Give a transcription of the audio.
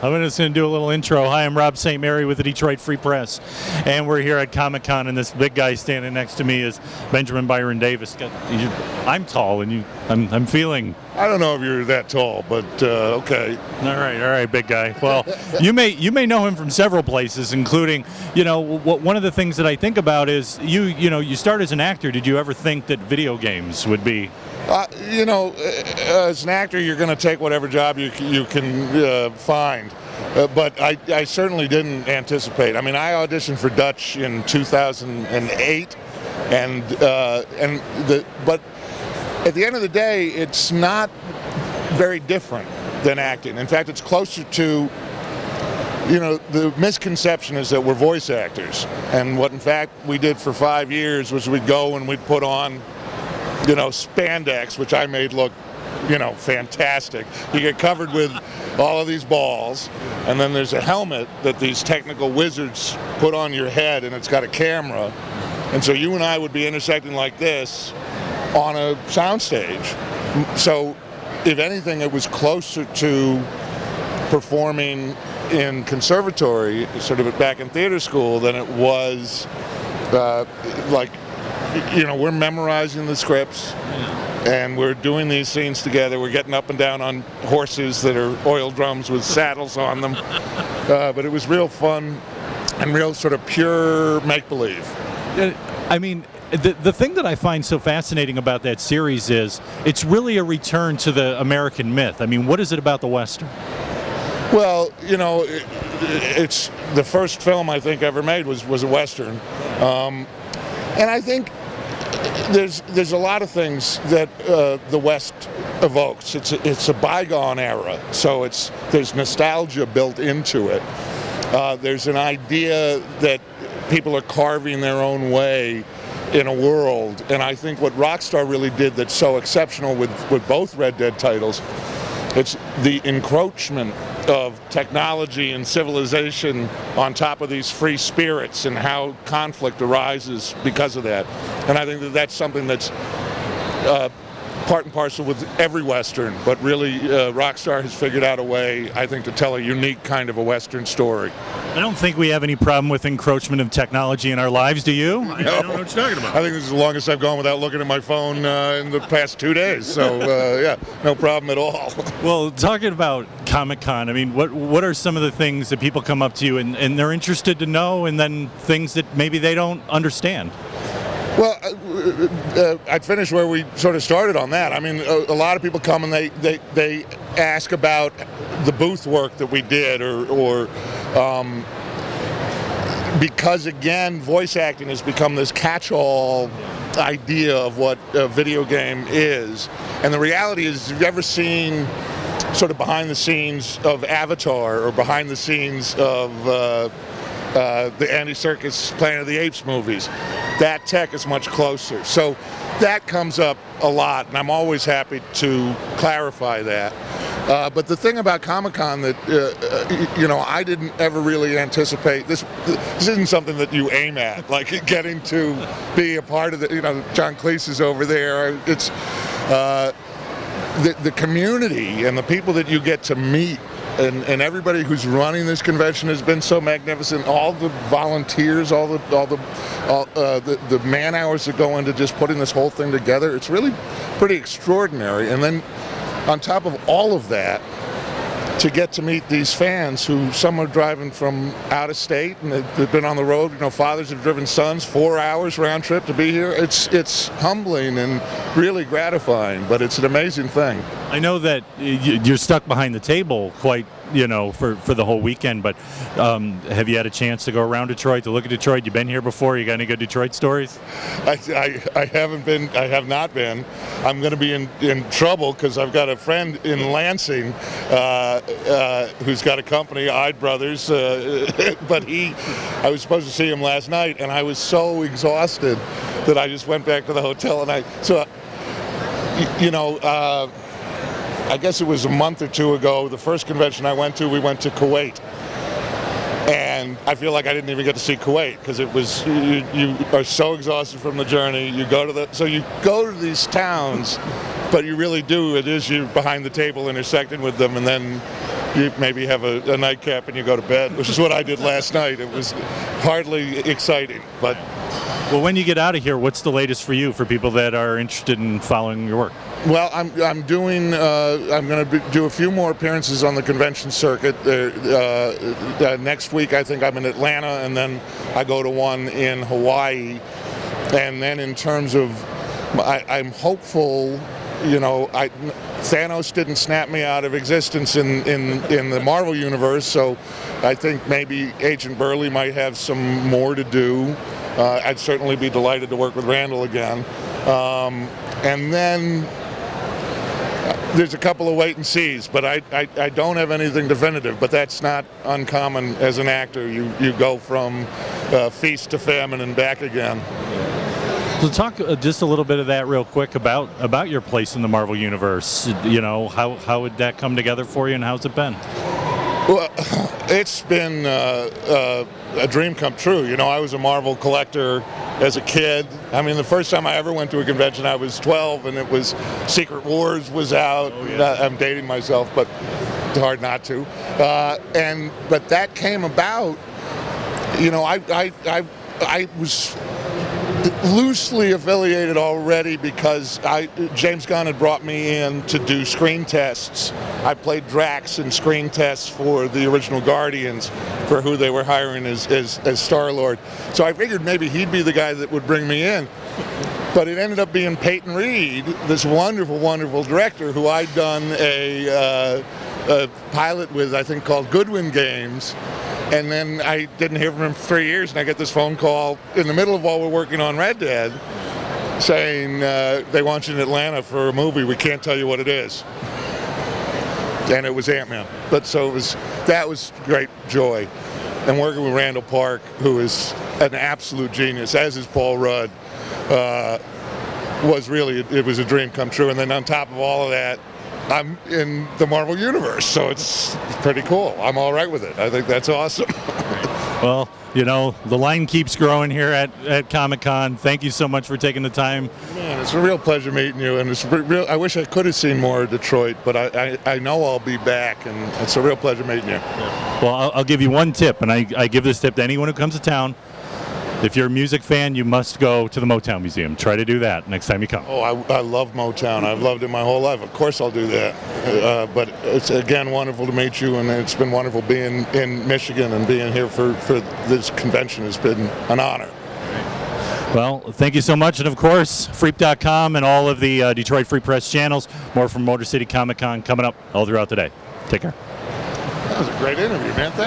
I'm just going to do a little intro. Hi, I'm Rob St. Mary with the Detroit Free Press, and we're here at Comic-Con, and this big guy standing next to me is Benjamin Byron Davis. I'm tall, and I'm feeling... I don't know if you're that tall, but okay. All right, big guy. Well, you may know him from several places, including, one of the things that I think about is you start as an actor. Did you ever think that video games would be... as an actor, you're going to take whatever job you can find. But I certainly didn't anticipate. I mean, I auditioned for Dutch in 2008, but at the end of the day, it's not very different than acting. In fact, it's closer to, the misconception is that we're voice actors. And what, in fact, we did for 5 years was we'd go and we'd put on, spandex, which I made look, fantastic. You get covered with all of these balls, and then there's a helmet that these technical wizards put on your head, and it's got a camera. And so you and I would be intersecting like this on a soundstage. So, if anything, it was closer to performing in conservatory, sort of back in theater school, than it was we're memorizing the scripts, and we're doing these scenes together. We're getting up and down on horses that are oil drums with saddles on them. But it was real fun and real sort of pure make-believe. I mean, the thing that I find so fascinating about that series is it's really a return to the American myth. I mean, what is it about the Western? Well, it's the first film I think ever made was a Western. And I think there's a lot of things that the West evokes. It's a bygone era, so there's nostalgia built into it. There's an idea that people are carving their own way in a world, and I think what Rockstar really did that's so exceptional with both Red Dead titles, it's the encroachment of technology and civilization on top of these free spirits and how conflict arises because of that. And I think that's something that's part and parcel with every Western, but really Rockstar has figured out a way, I think, to tell a unique kind of a Western story. I don't think we have any problem with encroachment of technology in our lives, do you? No. I don't know what you're talking about. I think this is the longest I've gone without looking at my phone in the past 2 days, so yeah, no problem at all. Well, talking about Comic-Con, I mean, what are some of the things that people come up to you and they're interested to know, and then things that maybe they don't understand? Well, I'd finish where we sort of started on that. I mean, a lot of people come and they ask about the booth work that we did, or because, again, voice acting has become this catch-all idea of what a video game is. And the reality is, if you've ever seen sort of behind the scenes of Avatar or behind the scenes of the Andy Serkis Planet of the Apes movies, that tech is much closer. So that comes up a lot, and I'm always happy to clarify that. But the thing about Comic-Con that, I didn't ever really anticipate, this isn't something that you aim at, like getting to be a part of John Cleese is over there. It's the community and the people that you get to meet. And everybody who's running this convention has been so magnificent. All the volunteers, all the man hours that go into just putting this whole thing together. It's really pretty extraordinary. And then on top of all of that, to get to meet these fans who some are driving from out of state and they've been on the road. Fathers have driven sons 4 hours round trip to be here. It's humbling and really gratifying, but it's an amazing thing. I know that you're stuck behind the table quite, for the whole weekend, but have you had a chance to go around Detroit, to look at Detroit? You've been here before? You got any good Detroit stories? I haven't been. I have not been. I'm going to be in trouble because I've got a friend in Lansing who's got a company, Ide Brothers, but I was supposed to see him last night, and I was so exhausted that I just went back to the hotel, and I guess it was a month or two ago, the first convention I went to, we went to Kuwait. And I feel like I didn't even get to see Kuwait because it was, you are so exhausted from the journey. You go to these towns, but you really do, it is you behind the table intersecting with them, and then you maybe have a nightcap and you go to bed, which is what I did last night. It was hardly exciting, but. Well, when you get out of here, what's the latest for you, for people that are interested in following your work? Well, I'm going to do a few more appearances on the convention circuit. Next week, I think I'm in Atlanta, and then I go to one in Hawaii. And then in terms of, I'm hopeful, Thanos didn't snap me out of existence in the Marvel universe, so I think maybe Agent Burley might have some more to do. I'd certainly be delighted to work with Randall again. And then there's a couple of wait and sees, but I don't have anything definitive, but that's not uncommon as an actor. You go from feast to famine and back again. So talk just a little bit of that real quick about your place in the Marvel Universe. How would that come together for you, and how's it been? Well, it's been a dream come true. I was a Marvel collector as a kid. I mean, the first time I ever went to a convention, I was 12, and it was Secret Wars was out. Oh, yeah. I'm dating myself, but it's hard not to. But that came about. I was loosely affiliated already because James Gunn had brought me in to do screen tests. I played Drax in screen tests for the original Guardians, for who they were hiring as Star-Lord. So I figured maybe he'd be the guy that would bring me in. But it ended up being Peyton Reed, this wonderful, wonderful director who I'd done a pilot with, I think, called Goodwin Games. And then I didn't hear from him for 3 years, and I get this phone call in the middle of while we're working on Red Dead saying they want you in Atlanta for a movie. We can't tell you what it is. And it was Ant-Man. But so that was great joy. And working with Randall Park, who is an absolute genius, as is Paul Rudd, it was a dream come true. And then on top of all of that, I'm in the Marvel Universe, so it's pretty cool. I'm all right with it. I think that's awesome. Well, the line keeps growing here at Comic-Con. Thank you so much for taking the time. Man, it's a real pleasure meeting you, and I wish I could have seen more of Detroit, but I know I'll be back, and it's a real pleasure meeting you. Yeah. Well, I'll give you one tip, and I give this tip to anyone who comes to town. If you're a music fan, you must go to the Motown Museum. Try to do that next time you come. Oh, I love Motown. I've loved it my whole life. Of course I'll do that. But it's, again, wonderful to meet you, and it's been wonderful being in Michigan and being here for this convention. Has been an honor. Well, thank you so much. And, of course, Freep.com and all of the Detroit Free Press channels. More from Motor City Comic Con coming up all throughout the day. Take care. That was a great interview, man. Thanks.